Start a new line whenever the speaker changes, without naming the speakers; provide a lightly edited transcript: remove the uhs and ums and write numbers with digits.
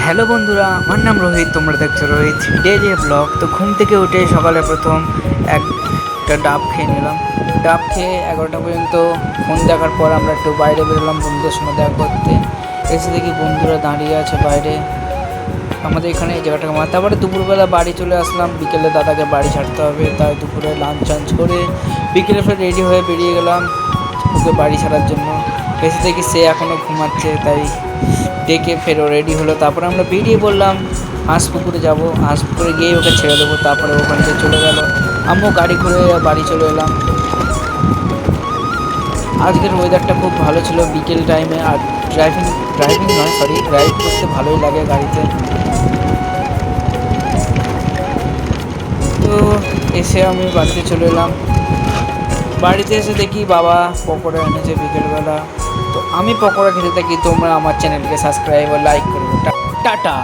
Hello বন্ধুরা, আমার নাম রোহিত। তোমরা দেখছো রোহিত ডেইলি ব্লগ। তো ঘুম থেকে উঠে সকালে প্রথম একটা ডাব খেয়ে নিলাম। ডাব খেয়ে 11টা পর্যন্ত ফোন দেখার পর আমরা একটু বাইরে বেরোলাম বন্ধুদের সঙ্গে দেখা করতে। এসে দেখি বন্ধুরা দাঁড়িয়ে আছে বাইরে, আমাদের এখানে এই জায়গাটাকে আমার। তারপরে দুপুরবেলা বাড়ি চলে আসলাম, বিকেলে দাদাকে বাড়ি ছাড়তে হবে, তাই দুপুরে লাঞ্চ করে বিকেলে ফের রেডি হয়ে বেরিয়ে গেলাম ওকে বাড়ি ছাড়ার জন্য। এসে দেখি সে এখনও ঘুমাচ্ছে, তাই ডেকে ফেরও রেডি হলো। তারপরে আমরা বেরিয়ে পড়লাম, হাঁসপুকুরে যাব। হাঁসপুকুরে গিয়ে ওকে ছেড়ে দেবো, তারপরে ওখান থেকে চলে গেল। আমিও গাড়ি ঘুরে বাড়ি চলে এলাম। আজকের ওয়েদারটা খুব ভালো ছিল বিকেল টাইমে। আর ড্রাইভ করতে ভালোই লাগে গাড়িতে। তো এসে আমি বাড়িতে চলে এলাম। বাড়িতে এসে দেখি বাবা পকোড়া এনেছে বিকেলবেলা। তো আমি পকোড়া খেতে থাকি। তোমরা আমার চ্যানেলকে সাবস্ক্রাইব ও লাইক করবে। টাটা।